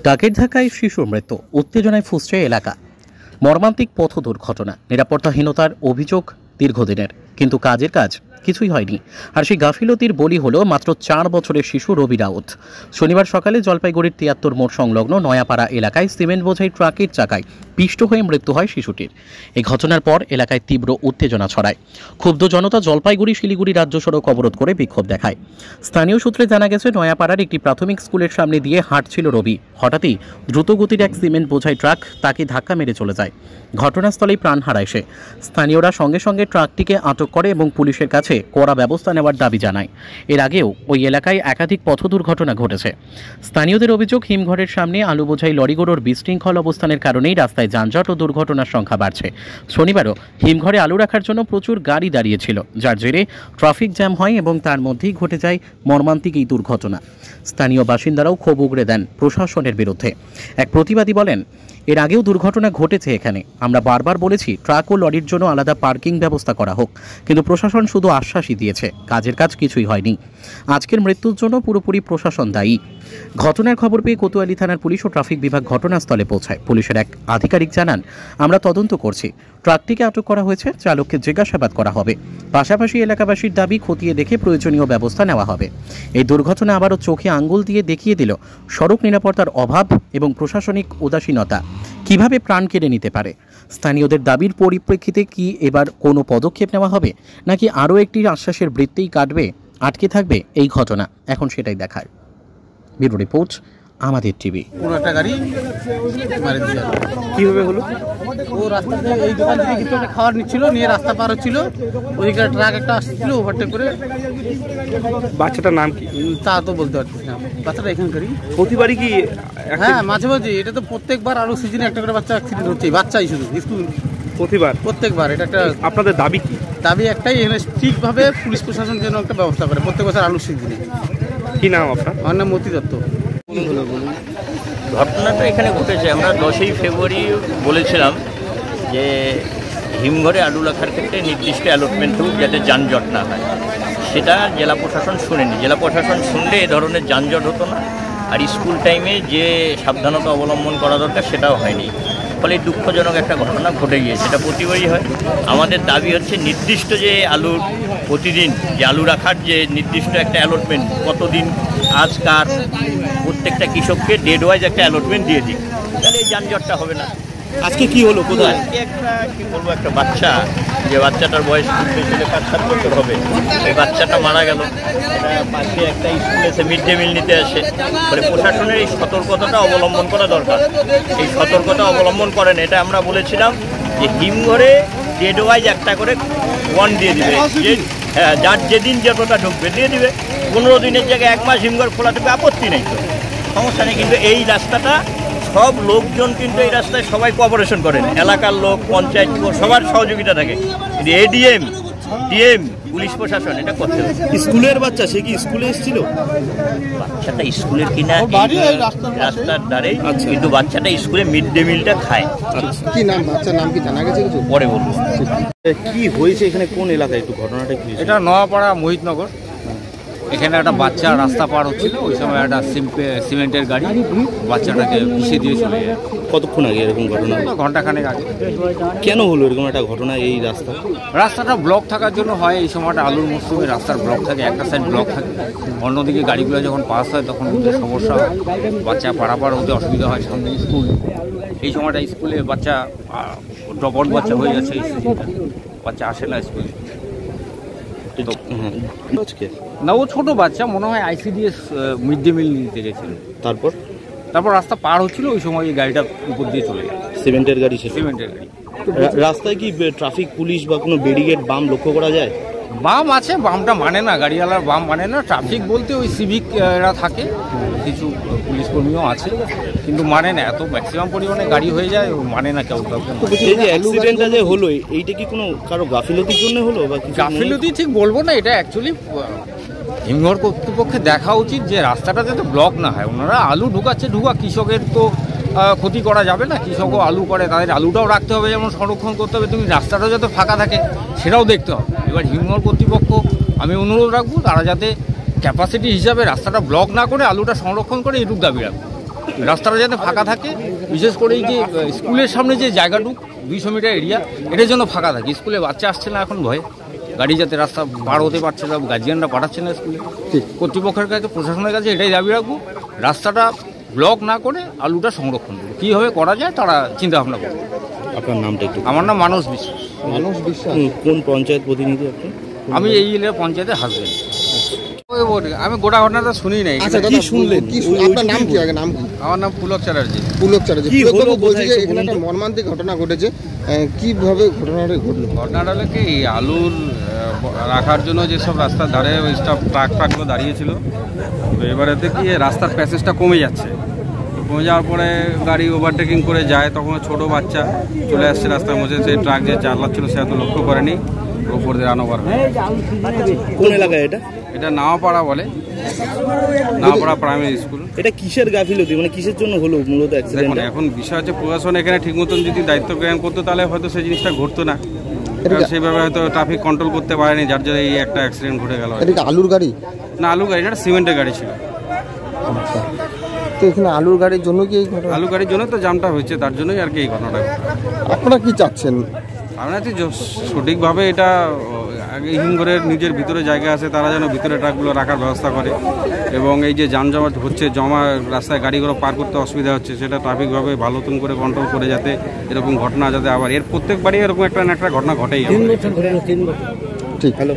ট্রাকের ধাক্কায় শিশুর মৃত্যু, উত্তেজনায় ফুঁসছে এলাকা। মর্মান্তিক পথ দুর্ঘটনা, নিরাপত্তাহীনতার অভিযোগ দীর্ঘদিনের, কিন্তু কাজের কাজ কিছুই হয়নি। আর সেই গাফিলতির বলি হলো মাত্র 4 বছরের শিশু রবি রাউত। শনিবার সকালে জলপাইগুড়ির 73 মোড় সংলগ্ন নয়াপাড়া এলাকায় সিমেন্ট বোঝাই ট্রাকের চাকায় পিষ্ট হয়ে মৃত্যু হয় শিশুটির। এই ঘটনার পর এলাকায় তীব্র উত্তেজনা ছড়ায়। ক্ষুব্ধ জনতা জলপাইগুড়ি শিলিগুড়ি রাজ্য সড়ক অবরোধ করে বিক্ষোভ দেখায়। স্থানীয় সূত্রে জানা গেছে, নয়াপাড়ার একটি প্রাথমিক স্কুলের সামনে দিয়ে হাঁটছিল রবি। হঠাৎই দ্রুতগতির এক সিমেন্ট বোঝাই ট্রাক তাকে ধাক্কা মেরে চলে যায়। ঘটনাস্থলেই প্রাণ হারায় সে। স্থানীয়রা সঙ্গে সঙ্গে ট্রাকটিকে আটক করে এবং পুলিশের কাছে কড়া ব্যবস্থা নেওয়ার দাবি জানায়। এর আগেও ওই এলাকায় একাধিক পথ দুর্ঘটনা ঘটেছে। স্থানীয়দের অভিযোগ, হিমঘরের সামনে আলু বোঝাই লরিগুলোর বিশৃঙ্খল অবস্থানের কারণেই রাস্তায় যানজট ও দুর্ঘটনার সংখ্যা বাড়ছে। শনিবারও হিমঘরে আলু রাখার জন্য প্রচুর গাড়ি দাঁড়িয়েছিল, যার জেরে ট্রাফিক জ্যাম হয় এবং তার মধ্যেই ঘটে যায় মর্মান্তিক এই দুর্ঘটনা। স্থানীয় বাসিন্দারাও ক্ষোভ উগরে দেন প্রশাসনের বিরুদ্ধে। এক প্রতিবাদী বলেন, এর আগেও দুর্ঘটনা ঘটেছে এখানে। আমরা বারবার বলেছি ট্রাক ও লরির জন্য আলাদা পার্কিং ব্যবস্থা করা হোক, কিন্তু প্রশাসন শুধু আশ্বাসই দিয়েছে, কাজের কাজ কিছুই হয়নি। আজকের মৃত্যুর জন্য পুরোপুরি প্রশাসন দায়ী। ঘটনার খবর পেয়ে কোতোয়ালি থানার পুলিশ ও ট্রাফিক বিভাগ ঘটনাস্থলে পৌঁছায়। পুলিশের এক আধিকারিক জানান, আমরা তদন্ত করছি, ট্রাকটিকে আটক করা হয়েছে, চালককে জিজ্ঞাসাবাদ করা হবে। পাশাপাশি এলাকাবাসীর দাবি খতিয়ে দেখে প্রয়োজনীয় ব্যবস্থা নেওয়া হবে। এই দুর্ঘটনা আবারও চোখে আঙ্গুল দিয়ে দেখিয়ে দিল সড়ক নিরাপত্তার অভাব এবং প্রশাসনিক উদাসীনতা কিভাবে প্রাণ কেড়ে নিতে পারে। স্থানীয়দের দাবির পরিপ্রেক্ষিতে কি এবার কোনো পদক্ষেপ নেওয়া হবে, নাকি আরও একটি আশ্বাসের বৃত্তেই কাটবে, আটকে থাকবে এই ঘটনা? এখন সেটাই দেখার। ব্যুরো রিপোর্ট, আমাদের টিভি। কোনো একটা গাড়ি মারি দিয়ে গেল। কীভাবে হলো? ও রাস্তাতে এই দোকান থেকে কিছু একটা খাবার নিচ্ছিল, নিয়ে রাস্তা পার হচ্ছিল, ওইদিকে ট্রাক একটা আসছিল, ওভারটেক করে। বাচ্চাটার নাম কি তা তো বলতে পারছিস না। বাচ্চাটা এখানকারই। প্রতিবারই কি? হ্যাঁ, মাঝে মাঝে। এটা তো প্রত্যেকবার আলু সিজনে একটা করে বাচ্চা অ্যাক্সিডেন্ট হচ্ছে, বাচ্চাই শুধু স্কুল প্রতিবার প্রত্যেকবার। এটা একটা আপনাদের দাবি কি? দাবি একটাই, এখানে ঠিকভাবে পুলিশ প্রশাসন যেন একটা ব্যবস্থা করে প্রত্যেক বছর আলু সিজনে। কি নাম আপনার? আমার নাম মতি দত্ত। ঘটনাটা এখানে ঘটেছে, আমরা 10ই ফেব্রুয়ারি বলেছিলাম যে হিমঘরে আলু রাখার ক্ষেত্রে নির্দিষ্ট অ্যালটমেন্ট হোক, যাতে যানজট না হয়। সেটা জেলা প্রশাসন শুনেনি। জেলা প্রশাসন শুনলে এ ধরনের যানজট হতো না, আর স্কুল টাইমে যে সাবধানতা অবলম্বন করা দরকার সেটাও হয়নি। ফলে দুঃখজনক একটা ঘটনা ঘটে গিয়েছে। এটা প্রতিবারই হয়। আমাদের দাবি হচ্ছে নির্দিষ্ট যে আলুর প্রতিদিন যে আলু রাখার যে নির্দিষ্ট একটা অ্যালটমেন্ট, কতদিন আজকার প্রত্যেকটা কৃষককে ডেড ওয়াইজ একটা অ্যালটমেন্ট দিয়ে দিই, তাহলে এই যানজটটা হবে না। আজকে কি হলো? কোথায়? আজকে একটা কি বলবো, একটা বাচ্চা, যে বাচ্চাটার বয়স 5-7 বছর হবে, এই বাচ্চাটা মারা গেল। এটা পাশে একটা স্কুল এসে মিড ডে মিল নিতে আসে। ফলে প্রশাসনের এই সতর্কতাটা অবলম্বন করা দরকার। এই সতর্কতা অবলম্বন করেন। এটা আমরা বলেছিলাম যে হিমঘরে ডেড ওয়াইজ একটা করে ওয়ান দিয়ে দিবে, যে যার যেদিন যতটা ঢুকবে দিয়ে দিবে। 15 দিনের জায়গায় 1 মাস হিমঘর খোলা থাকবে, আপত্তি নেই, তো সমস্যা নেই। কিন্তু এই রাস্তাটা সব লোকজন কিন্তু এই রাস্তায় সবাই কোঅপারেশন করেন, এলাকার লোক, পঞ্চায়েত, সবার সহযোগিতা থাকে। কিন্তু এডিএম, ডিএম, পুলিশ প্রশাসন এটা করতে হবে। স্কুলের বাচ্চা, সে কি স্কুলে এসেছিল? বাচ্চাটা স্কুলের কিনা রাস্তার ধারে, কিন্তু বাচ্চাটা স্কুলে মিড ডে মিলটা খায়। কি নাম বাচ্চার নাম কি জানা গেছে কিছু? পরে বলবো। কি হয়েছে এখানে, কোন এলাকায় একটু ঘটনাটা কি? এটা নয়াপাড়া মোহিতনগর। এখানে একটা বাচ্চা রাস্তা পার হচ্ছিল, ওই সময় একটা সিমেন্টের গাড়ি বাচ্চাটাকে পিছিয়ে দিয়ে চলে যায়। কতক্ষণ আগে এরকম ঘটনা? ঘন্টাখানেক আগে। কেন হলো এরকম একটা ঘটনা? এই রাস্তাটা ব্লক থাকার জন্য হয়। এই সময়টা আলুর মরশুমে রাস্তার ব্লক থাকে, একটা সাইড ব্লক থাকে, অন্যদিকে গাড়িগুলো যখন পাস হয় তখন সমস্যা হয়, বাচ্চা পারাপার হতে অসুবিধা হয়। সামনে স্কুল, এই সময়টা স্কুলে বাচ্চা ড্রপ আউট বাচ্চা হয়ে যাচ্ছে, এই সিজনটা বাচ্চা আসে না স্কুলে। না, ও ছোট বাচ্চা, মনে হয় ICDS মিড ডে মিল নিতে গেছিল। তারপর রাস্তা পার হচ্ছিল, ওই সময় এই গাড়িটা উপর দিয়ে চলে যায়। সিমেন্টের গাড়ি? সিমেন্টের গাড়ি। রাস্তায় কি ট্রাফিক পুলিশ বা কোনো ব্যারিকেড বাম লক্ষ্য করা যায়? বাম আছে, বামটা মানে না, গাড়িওয়ালার বাম মানে না। ট্রাফিক বলতে ওই সিভিক এরা থাকে, কিছু পুলিশ কর্মীও আছে, কিন্তু মানে না। এত ম্যাক্সিমাম পরিমাণে গাড়ি হয়ে যায়, মানে না কেউ কাউকে। এই যে অ্যাক্সিডেন্টটা যে হলো, এইটা কি কোনো কারো গাফিলতির জন্য হলো বা গাফিলতি ঠিক বলবো না। এটা অ্যাকচুয়ালি হিমঘর কর্তৃপক্ষের দেখা উচিত যে রাস্তাটা যাতে ব্লক না হয়। ওনারা আলু ঢুকাচ্ছে, কৃষকের তো ক্ষতি করা যাবে না। কৃষকও আলু করে, তাদের আলুটাও রাখতে হবে, যেমন সংরক্ষণ করতে হবে, তুমি রাস্তাটাও যাতে ফাঁকা থাকে সেটাও দেখতে হবে। এবার হিমঘর কর্তৃপক্ষ আমি অনুরোধ রাখবো, তারা যাতে ক্যাপাসিটি হিসাবে রাস্তাটা ব্লক না করে আলুটা সংরক্ষণ করে, এটুকু দাবি রাখবো। রাস্তাটা যাতে ফাঁকা থাকে, বিশেষ করে এই যে স্কুলের সামনে যে জায়গাটুকু 200 মিটার এরিয়া, এটার জন্য ফাঁকা থাকে। স্কুলে বাচ্চা আসছে না এখন ভয়ে, গাড়ি যাতে রাস্তা পার হতে পারছে না, গার্জিয়ানরা পাঠাচ্ছে না স্কুলে। কর্তৃপক্ষের কাছে, প্রশাসনের কাছে এটাই দাবি রাখবো, রাস্তাটা ব্লক না করে আলুটা সংরক্ষণ করবে। কীভাবে করা যায় তারা চিন্তা ভাবনা করবে। আপনার নামটা একটু? আমার নাম মানস বিশ্বাস। কোন পঞ্চায়েত প্রতিনিধি আপনি? আমি এই এলাকার পঞ্চায়েতের হাজবেন্ড। আমি গোটা ঘটনাটা শুনি নাই। কি শুনলেন? আপনার নাম কি? আগে নাম কি? আমার নাম পুলক চ্যাটার্জি। পুলক চ্যাটার্জি। কি হলো? বলছি যে এখানে একটা মর্মান্তিক ঘটনা ঘটেছে, কিভাবে ঘটনাটা ঘটলো? ঘটনাটা হলো কি, আলুর রাখার জন্য যেসব রাস্তার ধারে ওই স্টাফ ট্রাকগুলো দাঁড়িয়েছিল, তো এবারেতে কি রাস্তার প্যাসেজটা কমে যাচ্ছে। কমে যাওয়ার পরে গাড়ি ওভারটেকিং করে যায়, তখন ছোট বাচ্চা চলে আসছে রাস্তার মধ্যে। সেই ট্রাক যে চালাচ্ছিল সে এত লক্ষ্য করেনি, ওপর দিয়ে রানওভার হয়। কোন এলাকায় এটা? এটা নাওয়াপাড়া বলে, নাওয়াপাড়া প্রাইমারি স্কুল। এটা কিসের গাফিলতি, মানে কিসের জন্য হলো মূলত দেখুন, অ্যাক্সিডেন্ট? এখন বিষয় হচ্ছে প্রশাসন এখানে ঠিক মতন যদি দায়িত্ব গ্রহণ করতো তাহলে হয়তো সেই জিনিসটা ঘটতো না। সেইভাবে হয়তো ট্রাফিক কন্ট্রোল করতে পারেনি, যার জন্য এই একটা অ্যাক্সিডেন্ট ঘটে গেল। এটা কি আলুর গাড়ি? না, আলু গাড়ি না, সিমেন্টের গাড়ি ছিল। আচ্ছা, তো এখানে আলুর গাড়ির জন্য কি এই ঘটনা? আলু গাড়ির জন্য তো জামটা হয়েছে, তার জন্যই আর কি এই ঘটনাটা। আপনারা কি চাচ্ছেন? আমরা সঠিকভাবে এটা হিমঘরের নিজের ভিতরে জায়গা আছে, তারা যেন ভিতরে ট্রাকগুলো রাখার ব্যবস্থা করে, এবং এই যে যানজট হচ্ছে, জমা রাস্তায় গাড়িগুলো পার করতে অসুবিধা হচ্ছে, সেটা ট্রাফিকভাবে ভালো করে কন্ট্রোল করে, যাতে এরকম ঘটনা যাতে আবার এর প্রত্যেকবারই এরকম একটা না একটা ঘটনা ঘটেই। ঠিক, হ্যালো।